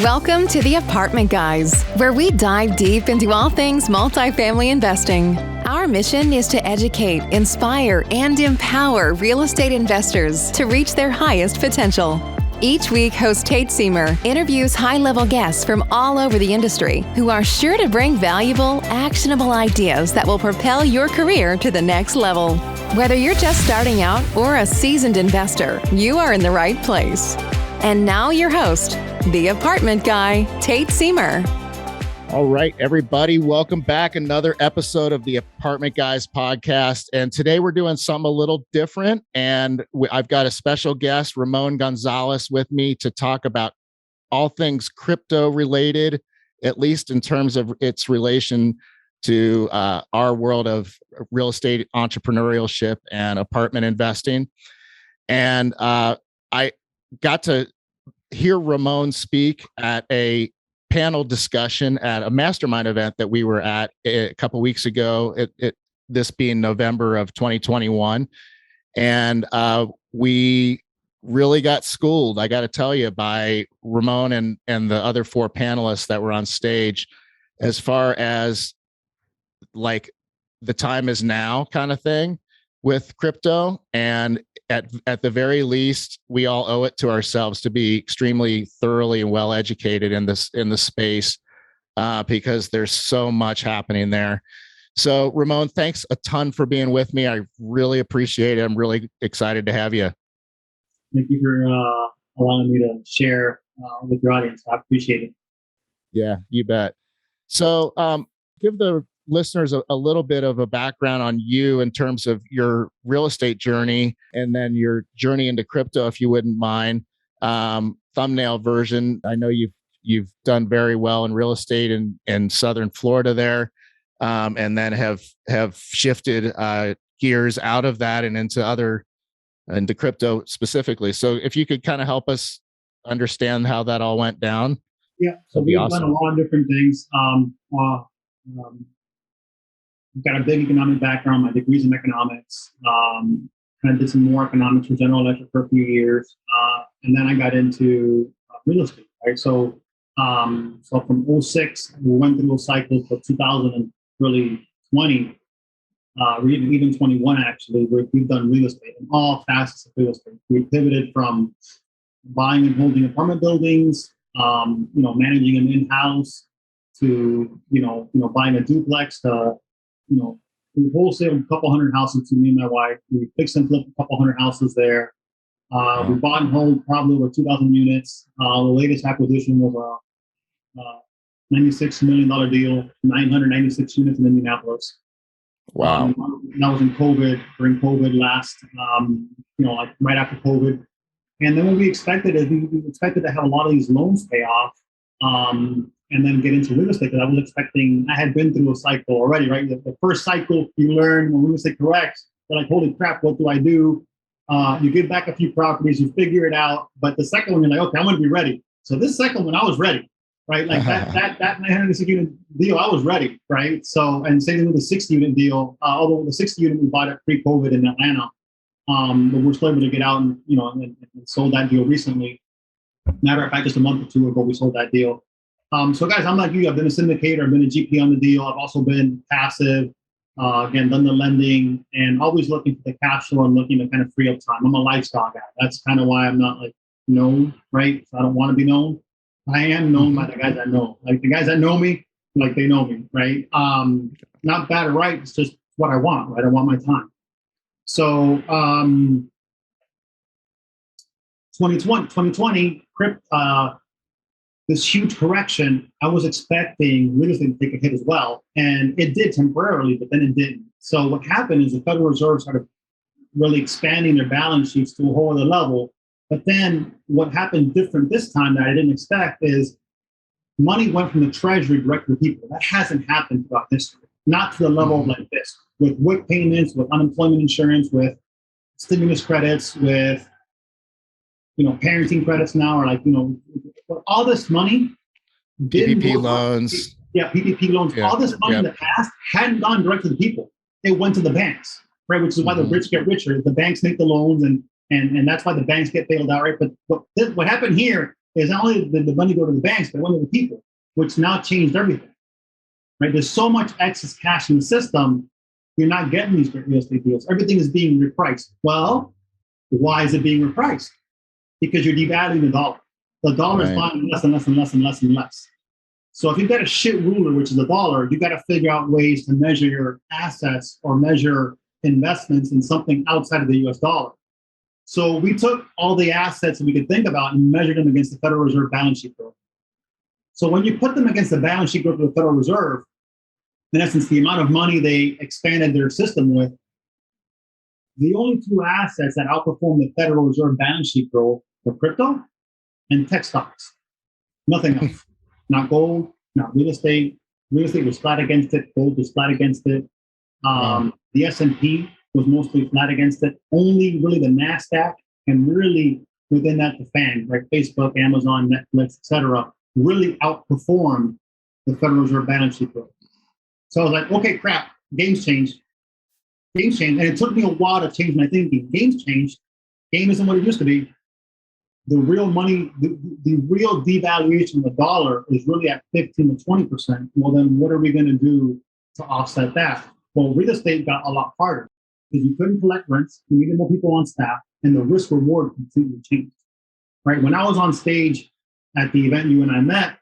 Welcome to the Apartment Guys, where we dive deep into all things multifamily investing. Our mission is to educate, inspire, and empower real estate investors to reach their highest potential. Each week, host Tate Seamer interviews high-level guests from all over the industry who are sure to bring valuable, actionable ideas that will propel your career to the next level. Whether you're just starting out or a seasoned investor, you are in the right place. And now your host, the Apartment Guy, Tate Seamer. All right, everybody, welcome back. Another episode of the Apartment Guys podcast. And today we're doing something a little different. And I've got a special guest, Ramon Gonzalez, with me to talk about all things crypto related, at least in terms of its relation to our world of real estate entrepreneurship and apartment investing. And I got to hear Ramon speak at a panel discussion at a mastermind event that we were at a couple weeks ago, this being November of 2021. And we really got schooled, I got to tell you, by Ramon and the other four panelists that were on stage, as far as like the time is now kind of thing with crypto. And at the very least, we all owe it to ourselves to be extremely thoroughly and well educated in the space because there's so much happening there. So Ramon, thanks a ton for being with me. I really appreciate it. I'm really excited to have you. Thank you for allowing me to share with your audience. I appreciate it. Yeah, you bet. So give the listeners a little bit of a background on you in terms of your real estate journey and then your journey into crypto, if you wouldn't mind. Thumbnail version. I know you've done very well in real estate in Southern Florida there, and then have shifted gears out of that and into crypto specifically. So if you could kind of help us understand how that all went down. Yeah, so we've done a lot of different things. I've got a big economic background. My degree's in economics. Kind of did some more economics for General Electric for a few years, and then I got into real estate. Right, so from 2006, we went through a cycle for 2000 and really 20, even 21 actually, where we've done real estate in all facets of real estate. We pivoted from buying and holding apartment buildings, managing them in-house, to buying a duplex, to we wholesale a couple hundred houses to me and my wife. We fix and flip a couple hundred houses there. We bought and hold probably over 2,000 units. The latest acquisition was a $96 million deal, 996 units in Indianapolis. Wow. That was in COVID, during COVID last, right after COVID. And then what we expected is we expected to have a lot of these loans pay off. And then get into real estate, because I was expecting, I had been through a cycle already, right? The first cycle, you learn when real estate corrects, you're like, holy crap, what do I do? You get back a few properties, you figure it out. But the second one, you're like, okay, I'm going to be ready. So this second one, I was ready, right? Like that 960 unit deal, I was ready, right? So, and same thing with the 60 unit deal, although the 60 unit we bought it pre-COVID in Atlanta, but we're still able to get out and sold that deal recently. Matter of fact, just a month or two ago, we sold that deal. So guys, I'm like you. I've been a syndicator. I've been a GP on the deal. I've also been passive. Again, done the lending and always looking for the cash flow and looking to kind of free up time. I'm a lifestyle guy. That's kind of why I'm not like known, right? So I don't want to be known. I am known by the guys I know. Like the guys that know me, like they know me, right? Not bad or right. It's just what I want, right? I want my time. So 2020, this huge correction, I was expecting real estate to take a hit as well. And it did temporarily, but then it didn't. So what happened is the Federal Reserve started really expanding their balance sheets to a whole other level. But then what happened different this time that I didn't expect is money went from the Treasury directly to people. That hasn't happened throughout history, not to the level like this, with WIC payments, with unemployment insurance, with stimulus credits, with parenting credits now, or all this money. PPP loans. PPP loans. Yeah. All this money in the past hadn't gone direct to the people. It went to the banks, right? Which is why the rich get richer. The banks make the loans, and that's why the banks get bailed out, right? But what happened here is not only did the money go to the banks, but it went to the people, which now changed everything. Right? There's so much excess cash in the system, you're not getting these great real estate deals. Everything is being repriced. Well, why is it being repriced? Because you're devaluing the dollar. The dollar is buying less and less and less and less and less. So if you've got a shit ruler, which is the dollar, you've got to figure out ways to measure your assets or measure investments in something outside of the US dollar. So we took all the assets that we could think about and measured them against the Federal Reserve balance sheet growth. So when you put them against the balance sheet growth of the Federal Reserve, in essence, the amount of money they expanded their system with, the only two assets that outperformed the Federal Reserve balance sheet growth were crypto and tech stocks. Nothing else. Not gold, not real estate. Real estate was flat against it. Gold was flat against it. The S&P was mostly flat against it. Only really the NASDAQ, and really within that the FANG, right? Facebook, Amazon, Netflix, etc., really outperformed the Federal Reserve balance sheet growth. So I was like, okay, crap, games changed. Games changed. And it took me a while to change my thinking. Games changed. Game isn't what it used to be. The real money, the real devaluation of the dollar is really at 15 to 20%. Well, then what are we going to do to offset that? Well, real estate got a lot harder because you couldn't collect rents, you needed more people on staff, and the risk reward completely changed. Right? When I was on stage at the event you and I met,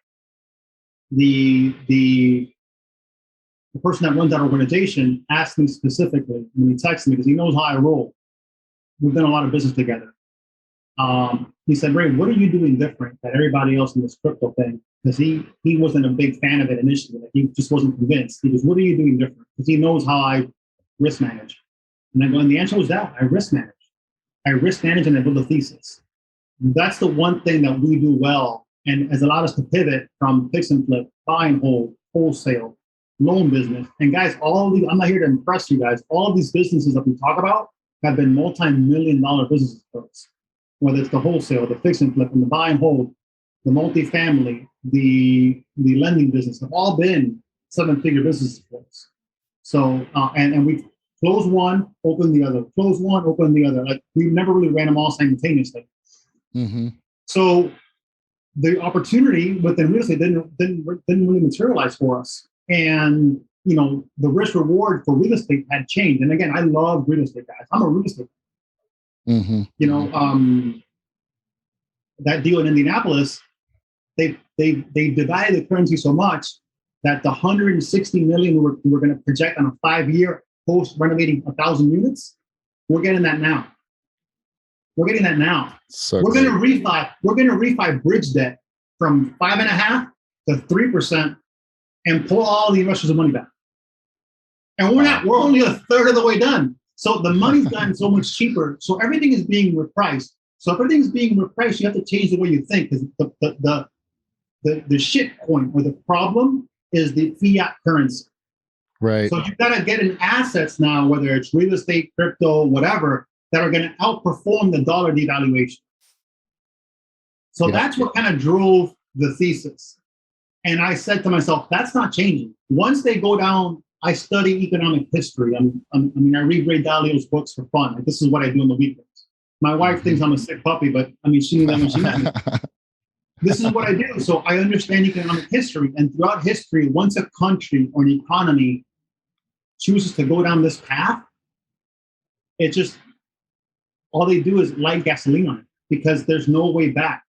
the person that runs that organization asked me specifically when he texted me, because he knows how I roll. We've done a lot of business together. He said, Ray, what are you doing different than everybody else in this crypto thing? Because he wasn't a big fan of it initially. Like, he just wasn't convinced. He goes, what are you doing different? Because he knows how I risk manage. And I go, and the answer was that I risk manage. I risk manage and I build a thesis. That's the one thing that we do well, and has allowed us to pivot from fix and flip, buy and hold, wholesale, loan business. And guys, all of these, I'm not here to impress you guys. All of these businesses that we talk about have been multi-million-dollar businesses for us. Whether it's the wholesale, the fix and flip, and the buy and hold, the multifamily, the lending business, have all been seven-figure businesses for us. So, and we've closed one, opened the other, closed one, opened the other. Like, we never really ran them all simultaneously. Mm-hmm. So the opportunity within real estate didn't really materialize for us. And, you know, the risk reward for real estate had changed. And again, I love real estate, guys. I'm a real estate guy. Mm-hmm. You know, that deal in Indianapolis, they divided the currency so much that the 160 million we were going to project on a 5-year post renovating 1,000 units, we're getting that now. We're getting that now. So we're going to refi. We're going to refi bridge debt from 5.5% to 3% and pull all the investors' money back. And we're only a third of the way done. So the money's gotten so much cheaper. So everything is being repriced. So if everything's being repriced, you have to change the way you think, because the shit point or the problem is the fiat currency. Right. So you've got to get in assets now, whether it's real estate, crypto, whatever, that are going to outperform the dollar devaluation. So that's what kind of drove the thesis. And I said to myself, that's not changing. Once they go down, I study economic history. I read Ray Dalio's books for fun. Like, this is what I do on the weekends. My wife thinks I'm a sick puppy, but I mean, she knew that when she met me. This is what I do. So I understand economic history. And throughout history, once a country or an economy chooses to go down this path, it just, all they do is light gasoline on it, because there's no way back.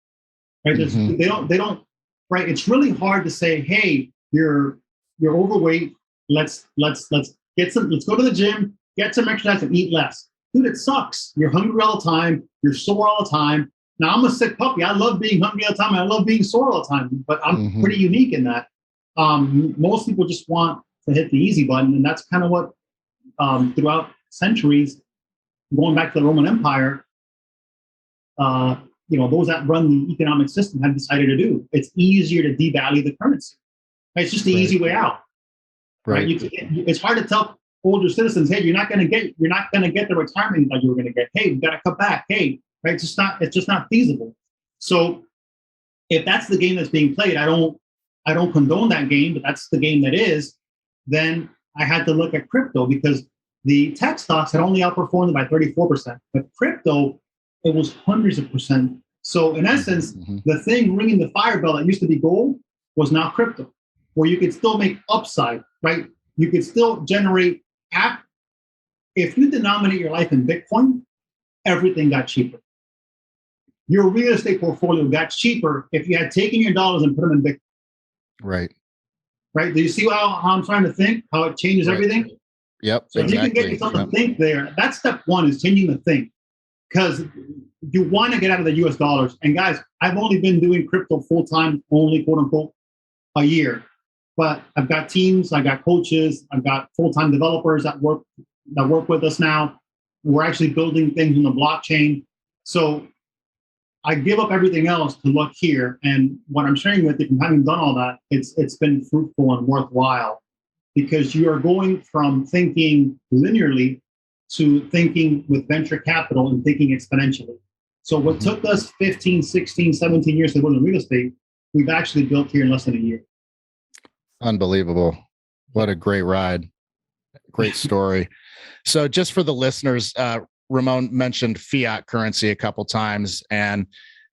Right? Mm-hmm. They don't, right? It's really hard to say, hey, you're overweight. Let's go to the gym, get some exercise and eat less. Dude, it sucks. You're hungry all the time. You're sore all the time. Now, I'm a sick puppy. I love being hungry all the time. I love being sore all the time, but I'm pretty unique in that. Most people just want to hit the easy button. And that's kind of what, throughout centuries, going back to the Roman Empire, those that run the economic system have decided to do. It's easier to devalue the currency. It's just the easy way out. Right? It's hard to tell older citizens, hey, you're not going to get the retirement that you were going to get. Hey, we've got to cut back. Hey, right? It's just not feasible. So if that's the game that's being played, I don't condone that game, but that's the game that is. Then I had to look at crypto, because the tech stocks had only outperformed by 34%, but crypto, it was hundreds of percent So in essence, the thing ringing the fire bell that used to be gold was now crypto, where you could still make upside, right? You could still generate if you denominate your life in Bitcoin, everything got cheaper. Your real estate portfolio got cheaper if you had taken your dollars and put them in Bitcoin. Right. Right. Do you see how I'm trying to think, how it changes everything? Yep. So exactly. if you can get yourself to think there, that's step one, is changing the think. Because you want to get out of the US dollars. And guys, I've only been doing crypto full-time, only quote unquote, a year. But I've got teams, I got coaches, I've got full-time developers that work with us now. We're actually building things on the blockchain. So I give up everything else to look here. And what I'm sharing with you, from having done all that, it's been fruitful and worthwhile, because you are going from thinking linearly to thinking with venture capital and thinking exponentially. So what took us 15, 16, 17 years to build in real estate, we've actually built here in less than a year. Unbelievable. What a great ride. Great story. So just for the listeners, Ramon mentioned fiat currency a couple times, and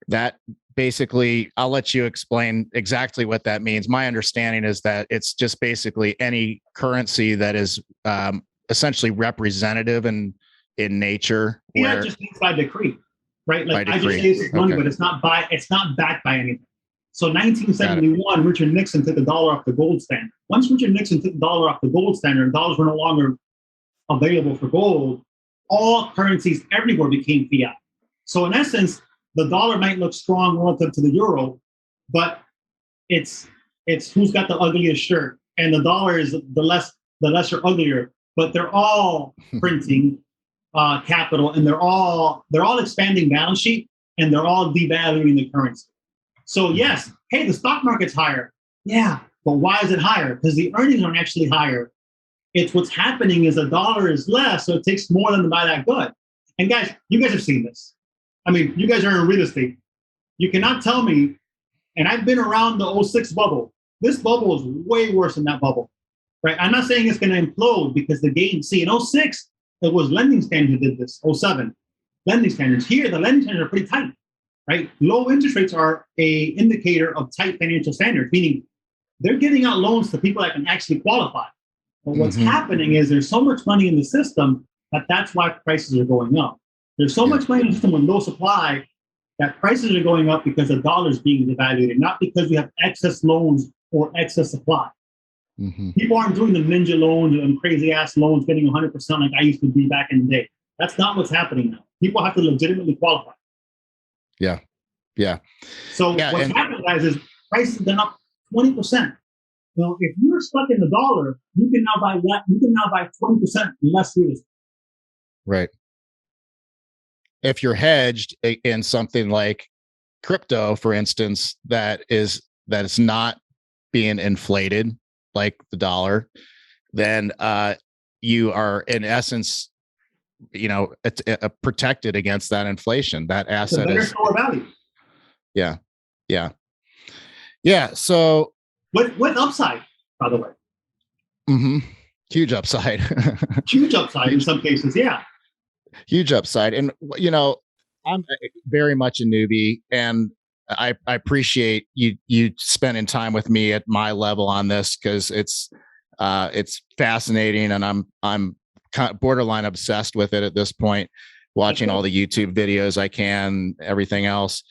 that basically, I'll let you explain exactly what that means. My understanding is that it's just basically any currency that is essentially representative in nature. Fiat just means by decree, right? Like by I decree. just say this is money, but it's not backed by anything. So 1971, Richard Nixon took the dollar off the gold standard. Once Richard Nixon took the dollar off the gold standard, dollars were no longer available for gold. All currencies everywhere became fiat. So in essence, the dollar might look strong relative to the euro, but it's who's got the ugliest shirt, and the dollar is the lesser uglier. But they're all printing capital, and they're all expanding balance sheet, and they're all devaluing the currency. So yes, hey, the stock market's higher. Yeah, but why is it higher? Because the earnings aren't actually higher. It's what's happening is the dollar is less, so it takes more than to buy that good. And guys, you guys have seen this. I mean, you guys are in real estate. You cannot tell me, and I've been around the 06 bubble. This bubble is way worse than that bubble, right? I'm not saying it's going to implode, because the game, see, in 06, it was lending standards who did this. 07, lending standards. Here, the lending standards are pretty tight, right? Low interest rates are a indicator of tight financial standards, meaning they're giving out loans to people that can actually qualify. But what's happening is there's so much money in the system that's why prices are going up. There's so much money in the system with low supply that prices are going up because the dollar is being devalued, not because we have excess loans or excess supply. People aren't doing the ninja loans and crazy ass loans getting 100% like I used to be back in the day. That's not what's happening now. People have to legitimately qualify. Yeah. So what's happening, guys, is prices have gone up 20%. Well, if you're stuck in the dollar, you can now buy 20% less real estate. Right. If you're hedged in something like crypto, for instance, that is not being inflated like the dollar, then you are in essence, it's protected against that inflation. That asset is store value. Yeah. So with upside, by the way. Huge upside. Huge upside in some cases. Yeah. Huge upside. And, I'm very much a newbie, and I appreciate you spending time with me at my level on this, because it's fascinating, and I'm kind of borderline obsessed with it at this point, watching all the YouTube videos I can, everything else.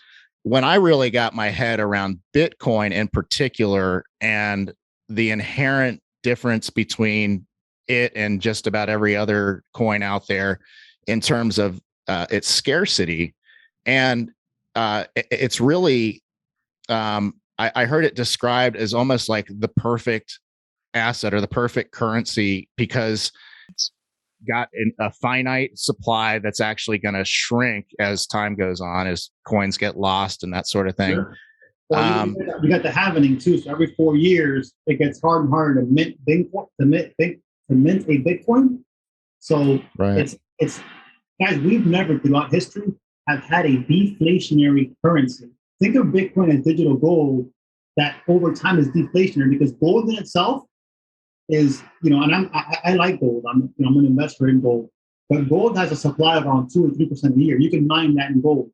When I really got my head around Bitcoin in particular, and the inherent difference between it and just about every other coin out there in terms of its scarcity, and it's really, I heard it described as almost like the perfect asset or the perfect currency, because it's got a finite supply that's actually going to shrink as time goes on, as coins get lost and that sort of thing. Sure. Well, you got the halvening too. So every 4 years, it gets harder and harder to mint a Bitcoin. So it's guys, we've never throughout history have had a deflationary currency. Think of Bitcoin as digital gold that over time is deflationary, because gold in itself is, and I like gold. I'm an investor in gold, but gold has a supply of around 2 or 3% a year. You can mine that in gold.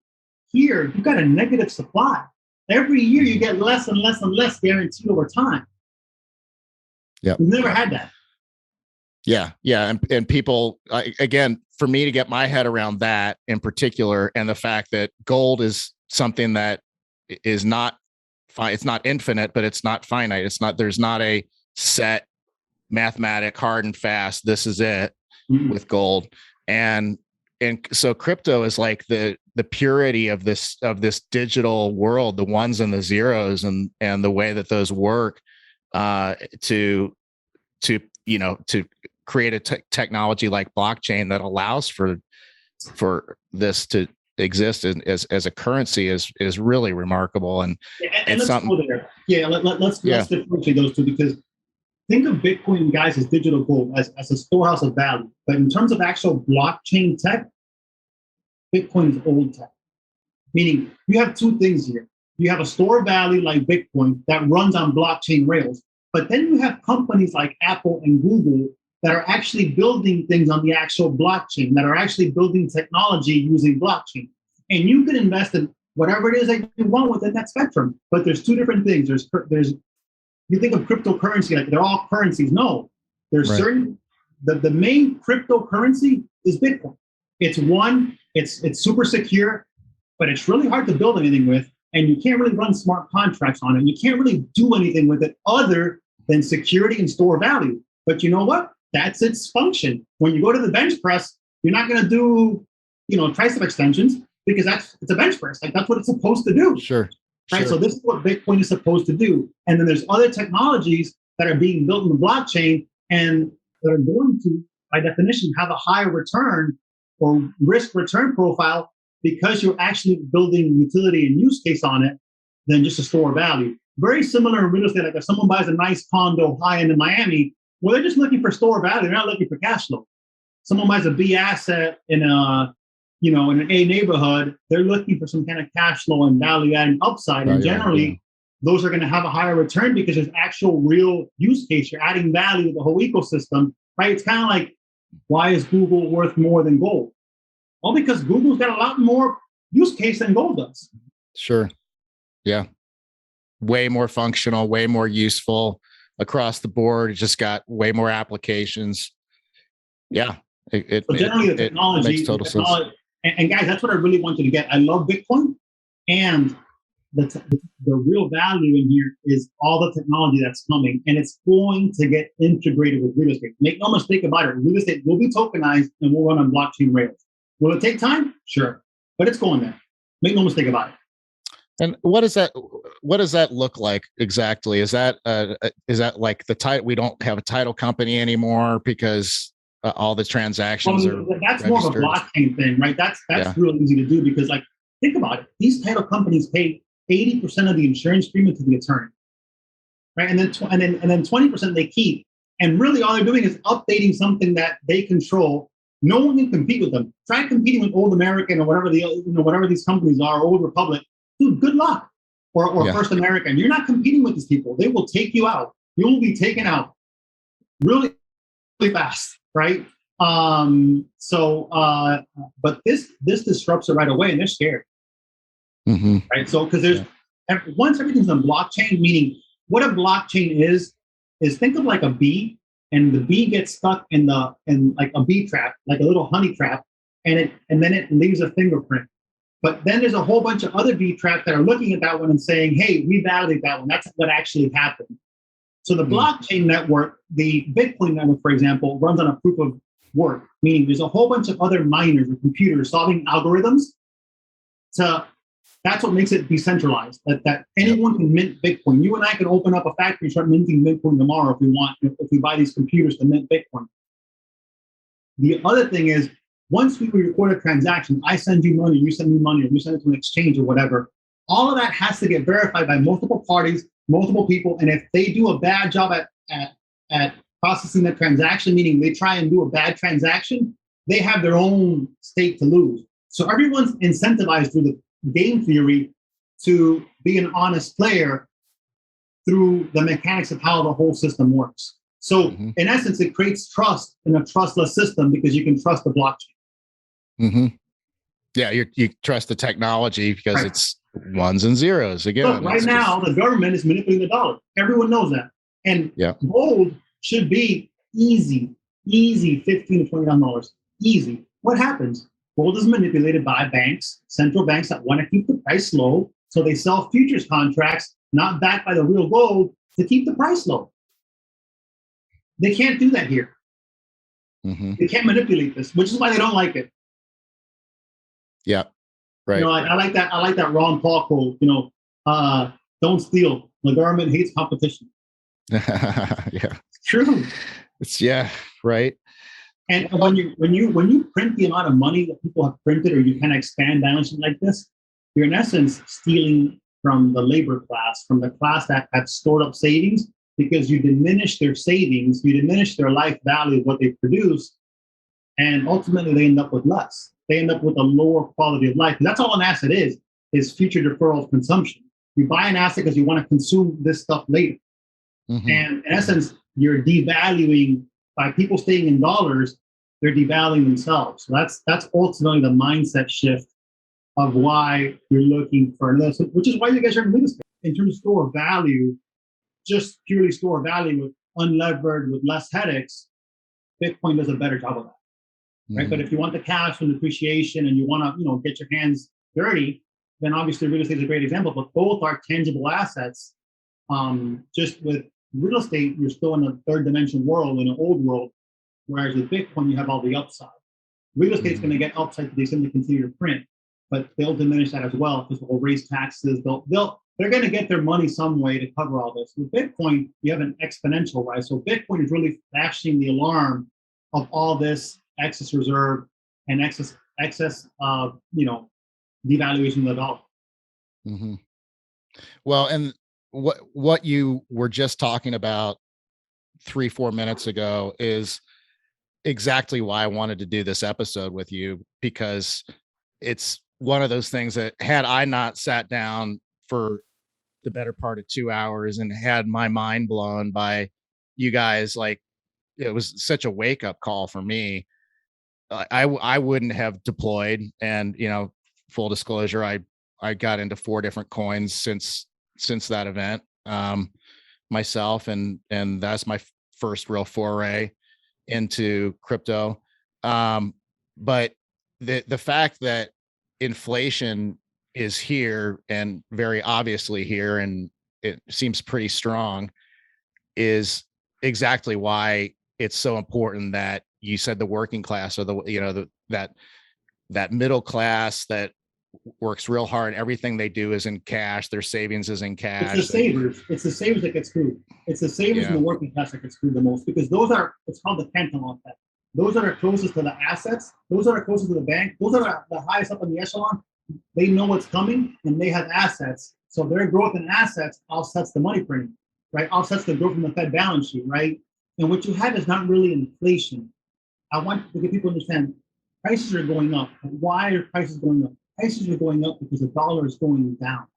Here, you've got a negative supply. Every year, you get less and less and less guaranteed over time. Yeah, we've never had that. Yeah. And people, again, for me to get my head around that in particular, and the fact that gold is something that is not it's not infinite, but it's not finite. There's not a set mathematic hard and fast. This is it with gold. And so crypto is like the purity of this digital world, the ones and the zeros, and the way that those work to create a technology like blockchain that allows for this to exist as a currency is really remarkable. And let's go there. Yeah, let's differentiate those two, because think of Bitcoin, guys, as digital gold, as a storehouse of value. But in terms of actual blockchain tech, Bitcoin is old tech. Meaning you have two things here. You have a store of value like Bitcoin that runs on blockchain rails, but then you have companies like Apple and Google that are actually building things on the actual blockchain, that are actually building technology using blockchain. And you can invest in whatever it is that you want within that spectrum. But there's two different things. There's you think of cryptocurrency like they're all currencies. No, there's certain, the main cryptocurrency is Bitcoin. It's super secure, but it's really hard to build anything with. And you can't really run smart contracts on it. You can't really do anything with it other than security and store value. But you know what? That's its function. When you go to the bench press, you're not going to do, tricep extensions, because it's a bench press. Like, that's what it's supposed to do. Sure. Right. Sure. So this is what Bitcoin is supposed to do. And then there's other technologies that are being built in the blockchain and that are going to, by definition, have a higher return or risk return profile, because you're actually building utility and use case on it than just a store of value. Very similar in real estate. Like if someone buys a nice condo high end in Miami, well, they're just looking for store value. They're not looking for cash flow. Someone buys a B asset in in an A neighborhood, they're looking for some kind of cash flow and value adding upside. And generally, those are going to have a higher return because there's actual real use case. You're adding value to the whole ecosystem, right? It's kind of like, why is Google worth more than gold? Well, because Google's got a lot more use case than gold does. Sure. Yeah. Way more functional, way more useful across the board. It just got way more applications. Yeah. Generally, the technology makes total sense. And guys, that's what I really want you to get. I love Bitcoin, and the real value in here is all the technology that's coming, and it's going to get integrated with real estate. Make no mistake about it. Real estate will be tokenized and will run on blockchain rails. Will it take time? Sure, but it's going there. Make no mistake about it. And what does that look like exactly? Is that like the title? We don't have a title company anymore because all the transactions are. That's registered. More of a blockchain thing, right? That's real easy to do, because, like, think about it. These title companies pay 80% of the insurance premium to the attorney, right? And then 20% they keep. And really, all they're doing is updating something that they control. No one can compete with them. Try competing with Old American or whatever whatever these companies are, Old Republic. Dude, good luck. Or First American. You're not competing with these people. They will take you out. You will be taken out really, really fast, right? But this disrupts it right away, and they're scared, right? So because once everything's on blockchain, meaning what a blockchain is think of like a bee, and the bee gets stuck in like a bee trap, like a little honey trap, and then it leaves a fingerprint. But then there's a whole bunch of other bee traps that are looking at that one and saying, hey, we validate that one. That's what actually happened. So the blockchain network, the Bitcoin network, for example, runs on a proof of work, meaning there's a whole bunch of other miners or computers solving algorithms. That's what makes it decentralized, that anyone can mint Bitcoin. You and I can open up a factory and start minting Bitcoin tomorrow if we want, if we buy these computers to mint Bitcoin. The other thing is, once we record a transaction, I send you money, you send me money, or you send it to an exchange or whatever, all of that has to get verified by multiple parties, multiple people. And if they do a bad job at processing the transaction, meaning they try and do a bad transaction, they have their own stake to lose. So everyone's incentivized through the game theory to be an honest player through the mechanics of how the whole system works. So in essence, it creates trust in a trustless system because you can trust the blockchain. Yeah, you trust the technology because Right. it's ones and zeros again. Look, right now, the government is manipulating the dollar. Everyone knows that. And yeah, gold should be easy, $15 to $20. Easy. What happens? Gold is manipulated by banks, central banks that want to keep the price low. So they sell futures contracts, not backed by the real gold, to keep the price low. They can't do that here. They can't manipulate this, which is why they don't like it. Yeah. Right. You know, I like that Ron Paul quote, don't steal. The government hates competition. Yeah. It's true. Right. And when you print the amount of money that people have printed, or you kind of expand balance sheet like this, you're in essence stealing from the labor class, from the class that had stored up savings, because you diminish their savings, you diminish their life value of what they produce, and ultimately they end up with less. They end up with a lower quality of life. And that's all an asset is future deferral of consumption. You buy an asset because you want to consume this stuff later. And in essence, you're devaluing, by people staying in dollars, they're devaluing themselves. So that's ultimately the mindset shift of why you're looking for another, which is why you guys are in real estate. In terms of store value, just purely store value with unlevered, with less headaches, Bitcoin does a better job of that. Right. But if you want the cash and appreciation and you want to, get your hands dirty, then obviously real estate is a great example. But both are tangible assets. Just with real estate, you're still in a third dimension world, in an old world, whereas with Bitcoin, you have all the upside. Real estate's going to get upside to they simply continue to print, but they'll diminish that as well because they'll raise taxes. They're going to get their money some way to cover all this. With Bitcoin, you have an exponential rise. So Bitcoin is really flashing the alarm of all this excess reserve and excess devaluation of the dollar. Well, and what you were just talking about 3-4 minutes ago is exactly why I wanted to do this episode with you, because it's one of those things that, had I not sat down for the better part of 2 hours and had my mind blown by you guys, like, it was such a wake up call for me. I wouldn't have deployed. And, full disclosure, I got into 4 different coins since that event, myself. And that's my first real foray into crypto. But the fact that inflation is here, and very obviously here, and it seems pretty strong, is exactly why it's so important that you said the working class, or that middle class that works real hard. Everything they do is in cash. Their savings is in cash. It's the savers that get screwed. It's the savers and the working class that get screwed the most, because it's called the Cantillon effect. Those that are closest to the assets, those that are closest to the bank, those that are the highest up on the echelon, they know what's coming and they have assets. So their growth in assets offsets the money printing, right? Offsets the growth from the Fed balance sheet, right? And what you have is not really inflation. I want to get people to understand prices are going up. Why are prices going up? Prices are going up because the dollar is going down.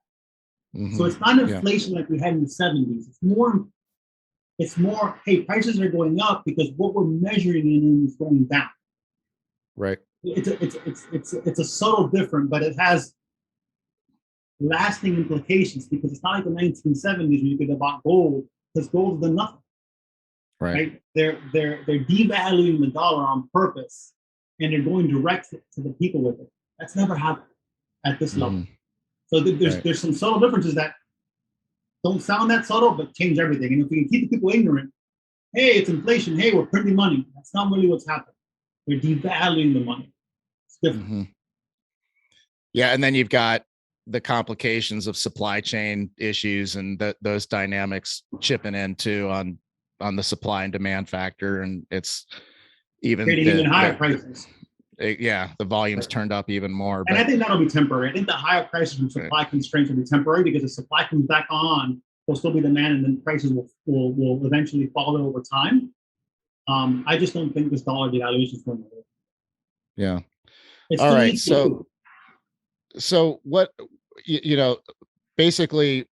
So it's not inflation like we had in the 70s. It's more, hey, prices are going up because what we're measuring in is going down. Right. It's a subtle difference, but it has lasting implications, because it's not like the 1970s when you could have bought gold, because gold's done nothing. Right? They're devaluing the dollar on purpose, and they're going direct to the people with it. That's never happened at this level. So there's some subtle differences that don't sound that subtle, but change everything. And if we can keep the people ignorant, hey, it's inflation. Hey, we're printing money. That's not really what's happening. They're devaluing the money. It's different. Yeah, and then you've got the complications of supply chain issues and those dynamics chipping in too on the supply and demand factor, and it's even higher prices. The volume's turned up even more. And I think that'll be temporary. I think the higher prices from supply constraints will be temporary, because the supply comes back on, there'll still be demand, and then prices will eventually follow over time. I just don't think this dollar devaluation is going to work. Yeah. It's all right. So what, basically,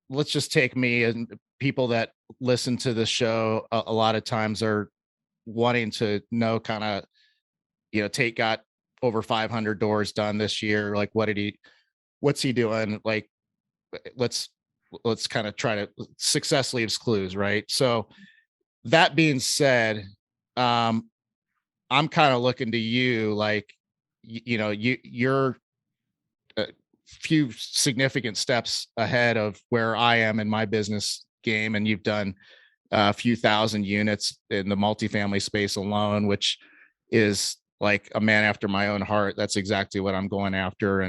let's just take me, and people that listen to the show a lot of times are wanting to know kind of, over 500 doors done this year. Like, what's he doing? Like, let's kind of try to success leaves clues. Right. So that being said, I'm kind of looking to you, like, you're a few significant steps ahead of where I am in my business game. And you've done a few thousand units in the multifamily space alone, which is like a man after my own heart. That's exactly what I'm going after.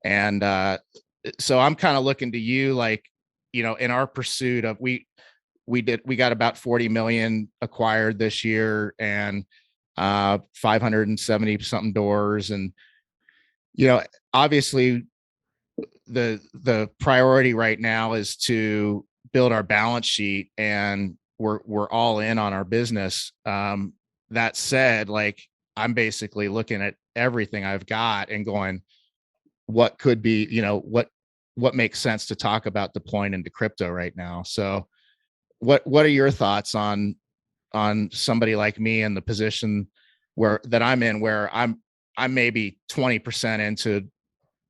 And so I'm kind of looking to you, like, in our pursuit of, we got about 40 million acquired this year, and 570 something doors. And, obviously the priority right now is to build our balance sheet, and we're all in on our business. That said, like, I'm basically looking at everything I've got and going, what could be, what makes sense to talk about deploying into crypto right now. So what are your thoughts on somebody like me in the position that I'm in, where I'm maybe 20% into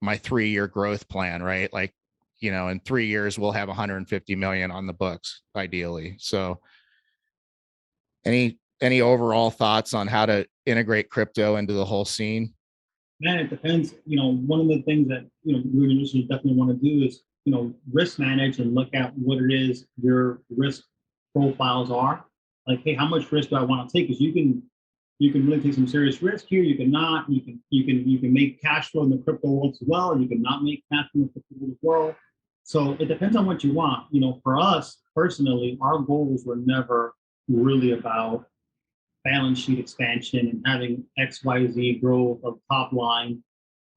my 3-year growth plan, right? Like, in 3 years we'll have 150 million on the books, ideally. So any overall thoughts on how to integrate crypto into the whole scene? Man, it depends. One of the things that, you and listeners definitely want to do is, risk manage and look at what it is your risk profiles are. Like, hey, how much risk do I want to take? Because you can really take some serious risk here. You can not. You can make cash flow in the crypto world as well. You can not make cash flow in the crypto world. So it depends on what you want. For us personally, our goals were never really about balance sheet expansion and having XYZ growth of top line.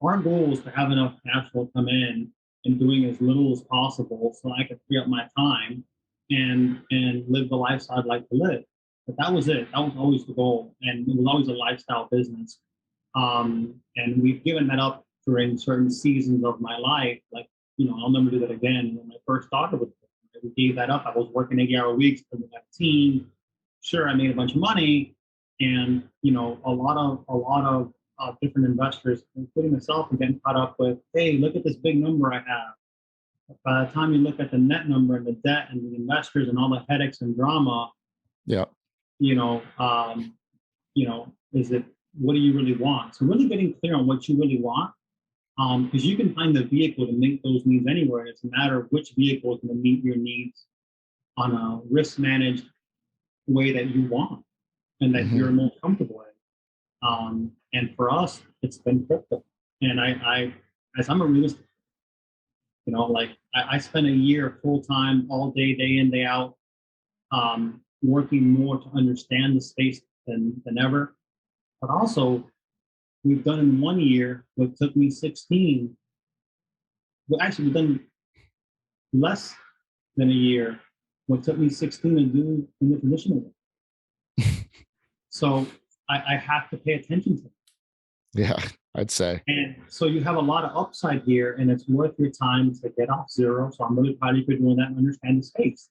Our goal is to have enough cash flow come in and doing as little as possible so I could free up my time and live the lifestyle I'd like to live. But that was it. That was always the goal. And it was always a lifestyle business. And we've given that up during certain seasons of my life. Like, I'll never do that again. When I first started with it, we gave that up. I was working 80-hour weeks for the team. Sure, I made a bunch of money, and a lot of different investors, including myself, are getting caught up with, hey, look at this big number I have. By the time you look at the net number and the debt and the investors and all the headaches and drama, yeah, is it, what do you really want? So really getting clear on what you really want, because you can find the vehicle to meet those needs anywhere. It's a matter of which vehicle is going to meet your needs on a risk managed way that you want and that you're most comfortable in. And for us, it's been crypto. And I as I'm a real estate, I spent a year full time, all day, day in, day out, working more to understand the space than ever. But also, we've done in 1 year what took me 16. Well, actually, we've done less than a year what took me 16 to do in the traditional way. So I have to pay attention to it. Yeah, I'd say. And so you have a lot of upside here, and it's worth your time to get off zero. So I'm really proud of you for doing that and understand the space.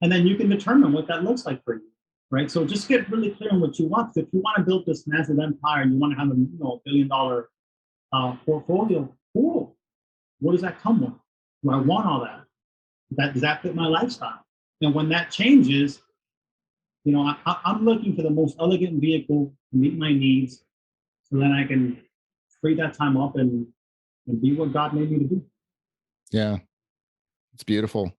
And then you can determine what that looks like for you, right? So just get really clear on what you want. If you want to build this massive empire and you want to have a $1 billion portfolio, cool. What does that come with? Do I want all that? Does that fit my lifestyle? And when that changes, I'm looking for the most elegant vehicle to meet my needs, so then I can free that time up and be what God made me to be. Yeah, it's beautiful.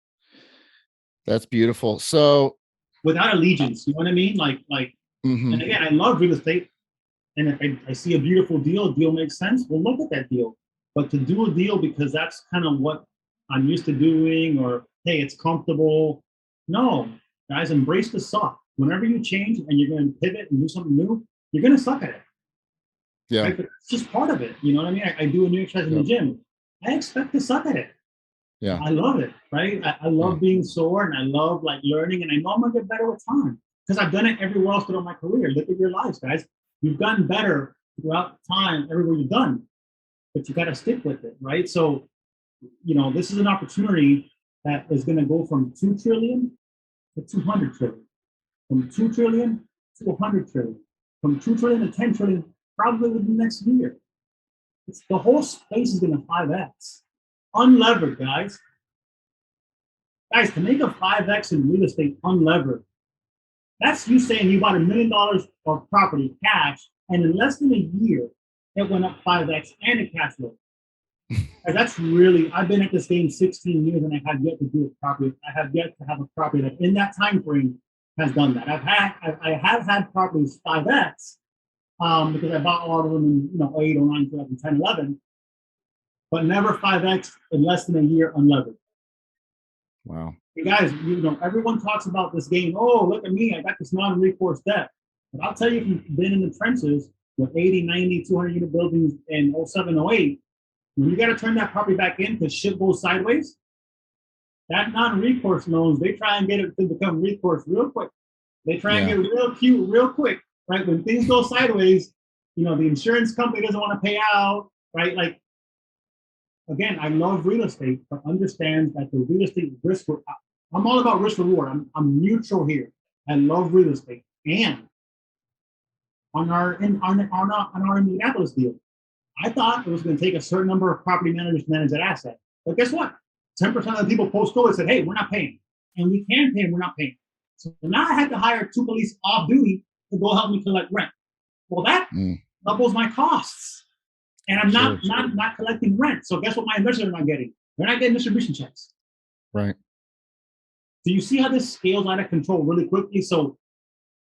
That's beautiful. So without allegiance, you know what I mean? Like, and again, I love real estate. And if I see a beautiful deal makes sense, we'll look at that deal. But to do a deal because that's kind of what I'm used to doing, or hey, it's comfortable. No, guys, embrace the suck. Whenever you change and you're going to pivot and do something new, you're going to suck at it. Yeah. Right? But it's just part of it. You know what I mean? I do a new exercise in the gym. I expect to suck at it. Yeah. I love it. Right. I love being sore, and I love learning, and I know I'm going to get better with time because I've done it everywhere else throughout my career. Look at your lives, guys. You've gotten better throughout time everywhere you've done, but you got to stick with it. Right. So, this is an opportunity that is going to go from 2 trillion to 200 trillion, from 2 trillion to 100 trillion, from 2 trillion to 10 trillion probably within the next year. The whole space is going to 5x. Unlevered, guys. Guys, to make a 5x in real estate unlevered, that's you saying you bought $1 million of property cash, and in less than a year, it went up 5x and a cash flow. And that's really, I've been at this game 16 years and I have yet to do a property. I have yet to have a property that in that time frame has done that. I have had properties 5x because I bought a lot of them in 08, 09, 2010, 11, but never 5x in less than a year unlevered. Wow. Hey guys, everyone talks about this game. Oh, look at me. I got this non-recourse debt. But I'll tell you, if you've been in the trenches with 80, 90, 200 unit buildings in 07, 08, when you got to turn that property back in because shit goes sideways, that non-recourse loans, they try and get it to become recourse real quick. They try and get real cute real quick, right? When things go sideways, the insurance company doesn't want to pay out, right? Like, again, I love real estate, but understand that the real estate risk, I'm all about risk reward. I'm neutral here. I love real estate. And on our Indianapolis deal, I thought it was going to take a certain number of property managers to manage that asset. But guess what? 10% of the people post-COVID said, hey, we're not paying. And we can pay and we're not paying. So now I had to hire 2 police off duty to go help me collect rent. Well, that doubles my costs. And I'm not collecting rent. So guess what my investors are not getting? They're not getting distribution checks. Right. Do you see how this scales out of control really quickly? So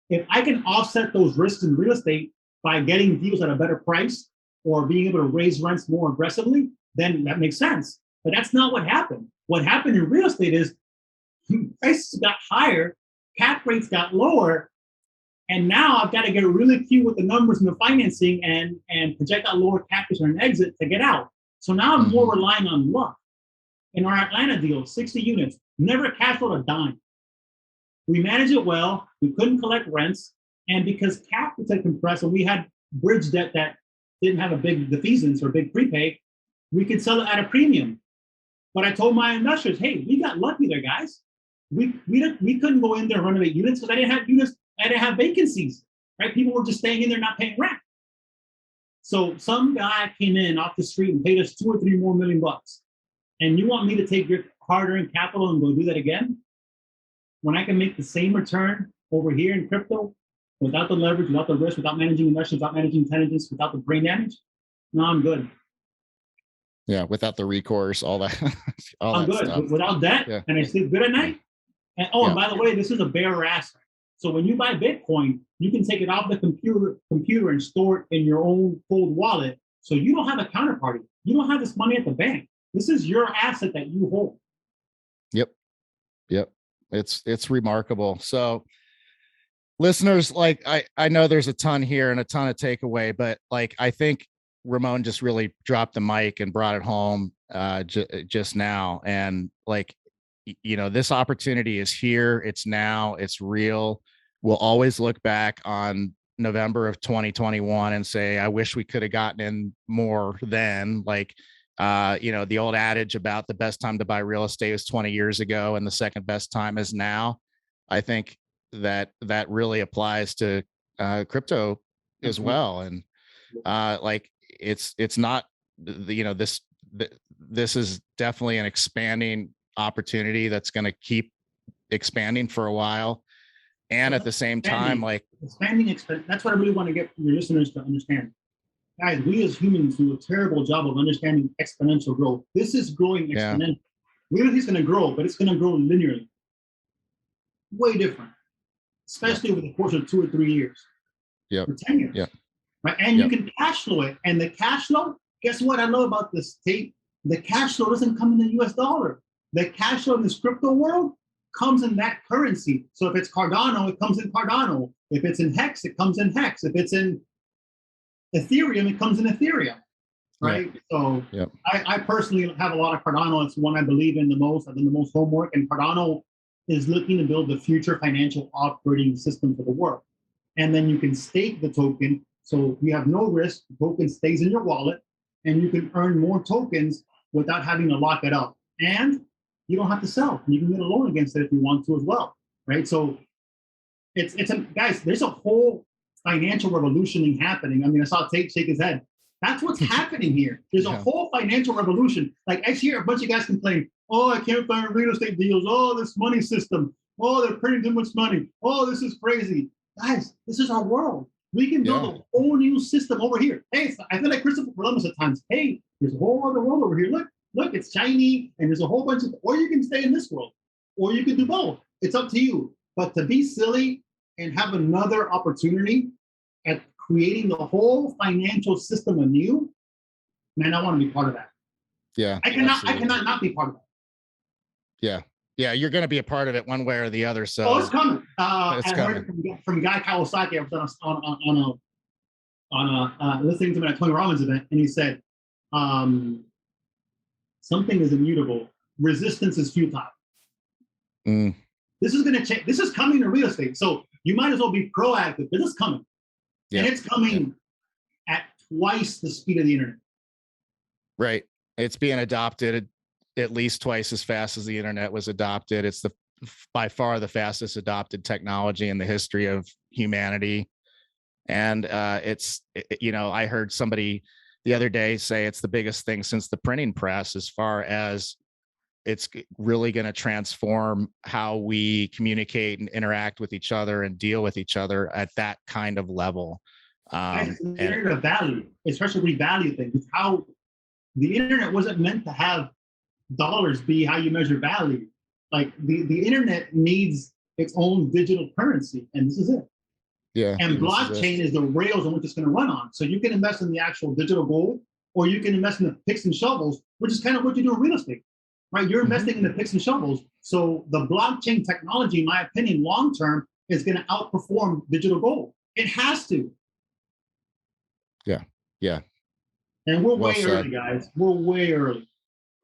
if I can offset those risks in real estate by getting deals at a better price or being able to raise rents more aggressively, then that makes sense. But that's not what happened. What happened in real estate is prices got higher, cap rates got lower, and now I've got to get really cute with the numbers and the financing and project out lower cap rates or an exit to get out. So now I'm more relying on luck. In our Atlanta deal, 60 units, never cash flowed a dime. We managed it well. We couldn't collect rents. And because cap rates had compressed and we had bridge debt that didn't have a big defeasance or big prepay, we could sell it at a premium. But I told my investors, hey, we got lucky there, guys. We couldn't go in there and renovate units because I didn't have units. I didn't have vacancies, right? People were just staying in there, not paying rent. So some guy came in off the street and paid us $2 or $3 more million. And you want me to take your hard-earned capital and go do that again? When I can make the same return over here in crypto without the leverage, without the risk, without managing investors, without managing intelligence, without the brain damage, no, I'm good. Yeah, without the recourse, all that. I'm good. Stuff. Without debt, and I sleep good at night. And and by the way, this is a bearer asset. So when you buy Bitcoin, you can take it off the computer and store it in your own cold wallet. So you don't have a counterparty. You don't have this money at the bank. This is your asset that you hold. Yep. It's remarkable. So listeners, like I know there's a ton here and a ton of takeaway, but like I think Ramon just really dropped the mic and brought it home just now. And like, this opportunity is here. It's now. It's real. We'll always look back on November of 2021 and say, I wish we could have gotten in more then. Like, the old adage about the best time to buy real estate was 20 years ago and the second best time is now. I think that really applies to crypto as well. And like it's not, this is definitely an expanding opportunity that's going to keep expanding for a while. And at the same time, like expanding, that's what I really want to get your listeners to understand. Guys, we as humans do a terrible job of understanding exponential growth. This is growing exponentially. Real estate is going to grow, but it's going to grow linearly. Way different, especially over the course of 2 or 3 years. Yep. For 10 years. Yep. Right? And you can cash flow it. And the cash flow, guess what I know about this tape? The cash flow doesn't come in the US dollar. The cash flow in this crypto world comes in that currency. So if it's Cardano, it comes in Cardano. If it's in Hex, it comes in Hex. If it's in Ethereum, it comes in Ethereum, right? So I personally have a lot of Cardano. It's one I believe in the most. I've done the most homework, and Cardano is looking to build the future financial operating system for the world. And then you can stake the token, so you have no risk. The token stays in your wallet, and you can earn more tokens without having to lock it up. And you don't have to sell. You can get a loan against it if you want to as well, right? So it's guys, there's a whole financial revolution happening. I mean, I saw Tate shake his head. That's what's happening here. There's a whole financial revolution. Like I hear a bunch of guys complain, oh, I can't find real estate deals. Oh, this money system. Oh, they're printing too much money. Oh, this is crazy. Guys, this is our world. We can build a whole new system over here. Hey, I feel like Christopher Columbus at times. Hey, there's a whole other world over here. Look, it's shiny, and there's a whole bunch of, or you can stay in this world, or you can do both. It's up to you. But to be silly and have another opportunity at creating the whole financial system anew, man, I want to be part of that. Yeah. I cannot not be part of that. Yeah. Yeah, you're going to be a part of it one way or the other. So it's coming. It's coming. Heard from Guy Kawasaki. I was on a listening to him at a Tony Robbins event, and he said, something is immutable. Resistance is futile. This is going to change. This is coming to real estate. So you might as well be proactive. This is coming. And it's coming at twice the speed of the internet. Right. It's being adopted at least twice as fast as the internet was adopted. It's by far the fastest adopted technology in the history of humanity. And I heard somebody the other day say it's the biggest thing since the printing press, as far as it's really going to transform how we communicate and interact with each other and deal with each other at that kind of level. The internet of value, especially value things. It's how the internet wasn't meant to have dollars be how you measure value. Like the internet needs its own digital currency, and this is it. Yeah. And blockchain is the rails on which it's going to run on. So you can invest in the actual digital gold, or you can invest in the picks and shovels, which is kind of what you do in real estate, right? You're investing in the picks and shovels. So the blockchain technology, in my opinion, long term, is going to outperform digital gold. It has to. Yeah. Yeah. And we're way early, guys. We're way early.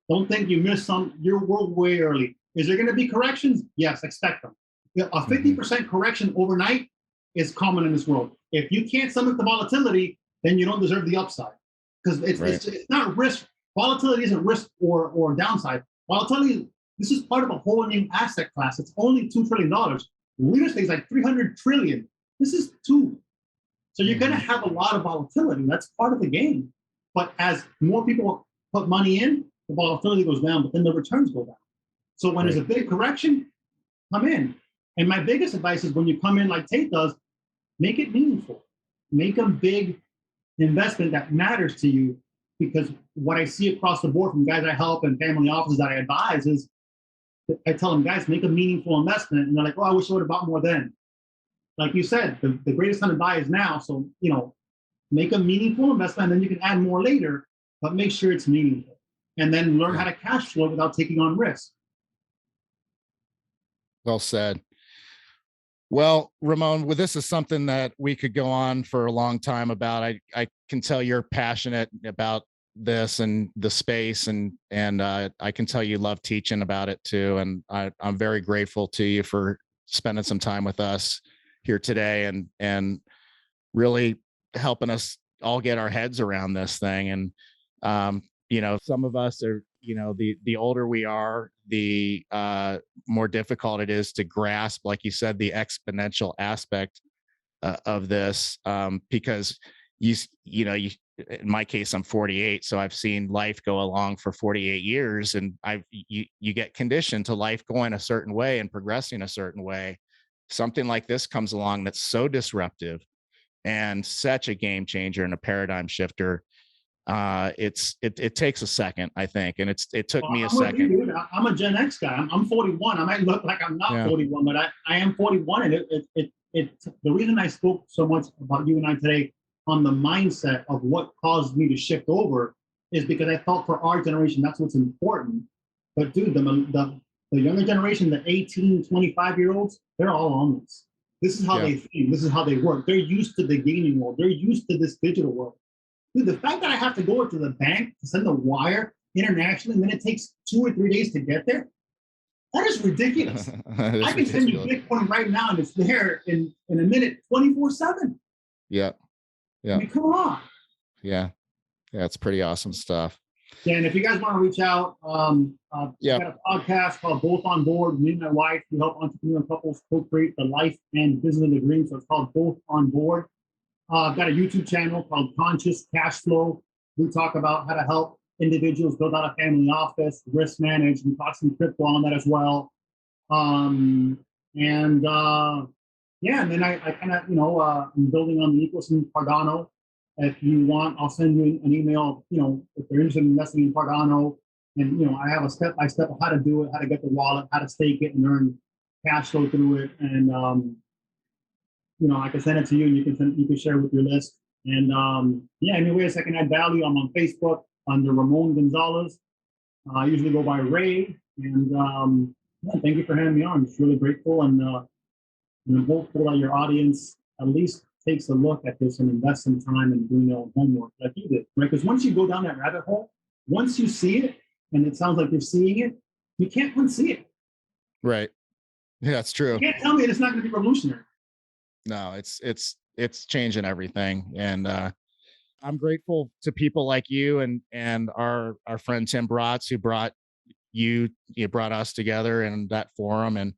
Don't think you missed some. We're way early. Is there going to be corrections? Yes, expect them. A 50% correction overnight is common in this world. If you can't stomach the volatility, then you don't deserve the upside, because it's not risk. Volatility isn't risk or downside. Volatility, this is part of a whole new asset class. It's only $2 trillion. Real estate is like 300 trillion. This is 2. So you're going to have a lot of volatility. That's part of the game. But as more people put money in, the volatility goes down, but then the returns go down. So when there's a big correction, come in. And my biggest advice is when you come in like Tate does, make it meaningful. Make a big investment that matters to you. Because what I see across the board from guys I help and family offices that I advise is, I tell them, guys, make a meaningful investment. And they're like, oh, I wish I would have bought more then. Like you said, the greatest time to buy is now. So, make a meaningful investment, and then you can add more later, but make sure it's meaningful. And then learn how to cash flow without taking on risk. Well said. Well, Ramon, this is something that we could go on for a long time about. I can tell you're passionate about this and the space, and I can tell you love teaching about it too. And I'm very grateful to you for spending some time with us here today and really helping us all get our heads around this thing. And some of us are, the older we are, the more difficult it is to grasp, like you said, the exponential aspect of this, because you in my case, I'm 48, so I've seen life go along for 48 years, and you get conditioned to life going a certain way and progressing a certain way. Something like this comes along that's so disruptive and such a game changer and a paradigm shifter. It takes a second, I think, and it took me a second. You, dude. I'm a Gen X guy. I'm 41. I might look like I'm not 41, but I am 41, and the reason I spoke so much about you and I today on the mindset of what caused me to shift over is because I felt for our generation that's what's important. But dude, the younger generation, the 18, 25-year-olds, they're all on this. This is how they think. This is how they work. They're used to the gaming world. They're used to this digital world. Dude, the fact that I have to go to the bank to send a wire internationally, and then it takes 2 or 3 days to get there, that is ridiculous. I can send you Bitcoin right now, and it's there in a minute, 24/7. Yeah. Yeah. I mean, come on. Yeah. Yeah. It's pretty awesome stuff. Yeah. And if you guys want to reach out, we got a podcast called Both on Board. Me and my wife, we help entrepreneur couples co-create the life and business of the dream. So it's called Both on Board. I've got a YouTube channel called Conscious Cash Flow. We talk about how to help individuals build out a family office, risk manage. We talk some crypto on that as well. And then I kind of, I'm building on the ecosystem Cardano. If you want, I'll send you an email, if you're interested in investing in Cardano. And, I have a step-by-step of how to do it, how to get the wallet, how to stake it and earn cash flow through it. And, I can send it to you and you can share with your list. And any ways I can add value, I'm on Facebook under Ramon Gonzalez. I usually go by Ray. And thank you for having me on. I'm just really grateful. And I'm hopeful that your audience at least takes a look at this and invest some time in doing their own homework like you did, right? Because once you go down that rabbit hole, once you see it, and it sounds like you're seeing it, you can't unsee it. Right. Yeah, that's true. You can't tell me it's not going to be revolutionary. No, it's changing everything. And I'm grateful to people like you and our friend Tim Bratz, who brought you brought us together in that forum, and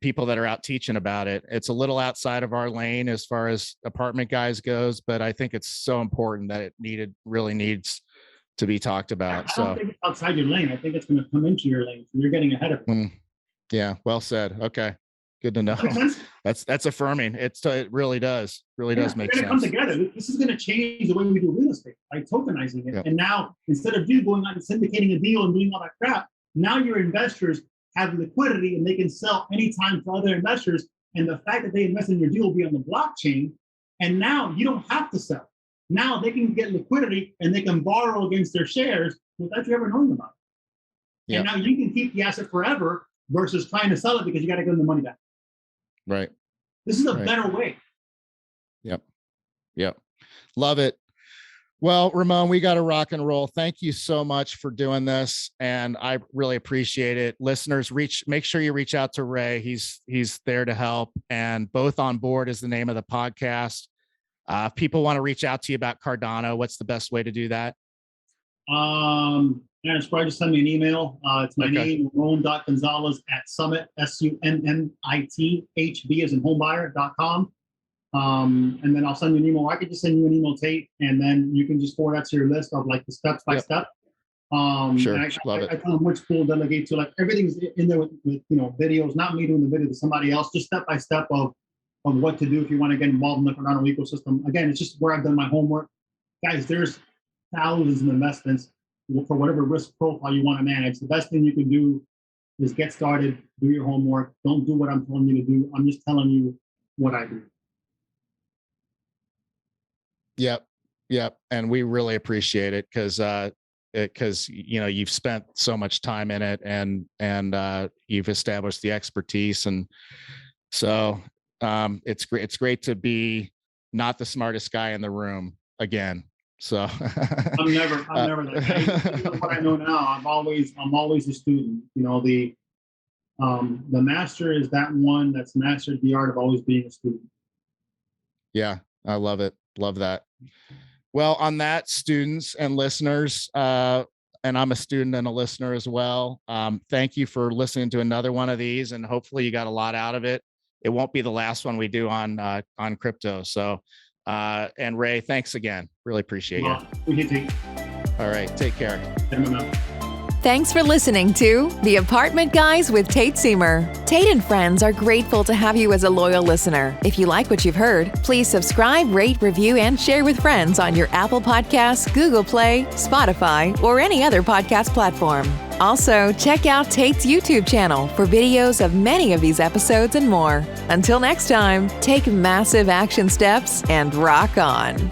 people that are out teaching about it. It's a little outside of our lane as far as Apartment Guys goes, but I think it's so important that it really needs to be talked about. I don't think it's outside your lane. I think it's going to come into your lane. So you're getting ahead of it. Yeah, well said. Okay, good to know. That's affirming. It really does. Really does make sense. Come together. This is going to change the way we do real estate by tokenizing it. Yep. And now, instead of you going out and syndicating a deal and doing all that crap, now your investors have liquidity and they can sell anytime to other investors. And the fact that they invest in your deal will be on the blockchain. And now you don't have to sell. Now they can get liquidity and they can borrow against their shares without you ever knowing about it. Yep. And now you can keep the asset forever versus trying to sell it because you got to give them the money back. Right. This is a better way. Yep. Love it. Well, Ramon, we got to rock and roll. Thank you so much for doing this. And I really appreciate it. Listeners, make sure you reach out to Ray. He's there to help. And Both on Board is the name of the podcast. If people want to reach out to you about Cardano, what's the best way to do that? It's probably just send me an email. It's my name, Ramon.Gonzalez@Summit, SUMMITHB as in homebuyer.com. And then I'll send you an email. Or I could just send you an email, Tate, and then you can just forward that to your list of like the steps by step. Sure, love it. I tell them which tool to delegate to. Like everything's in there with videos, not me doing the video, to somebody else, just step by step of what to do if you want to get involved in the Cardano ecosystem. Again, it's just where I've done my homework. Guys, there's thousands of investments for whatever risk profile you want to manage. The best thing you can do is get started, do your homework. Don't do what I'm telling you to do. I'm just telling you what I do. Yep. And we really appreciate it because you've spent so much time in it and you've established the expertise. And so it's great to be not the smartest guy in the room again. So I'm never that guy. What I know now, I'm always a student. The master is that one that's mastered the art of always being a student. Yeah, I love it. Love that. Well, on that, students and listeners, and I'm a student and a listener as well. Thank you for listening to another one of these, and hopefully you got a lot out of it. It won't be the last one we do on crypto. So, and Ray, thanks again. Really appreciate you. All right, take care. Thanks for listening to The Apartment Guys with Tate Seymour. Tate and friends are grateful to have you as a loyal listener. If you like what you've heard, please subscribe, rate, review, and share with friends on your Apple Podcasts, Google Play, Spotify, or any other podcast platform. Also, check out Tate's YouTube channel for videos of many of these episodes and more. Until next time, take massive action steps and rock on.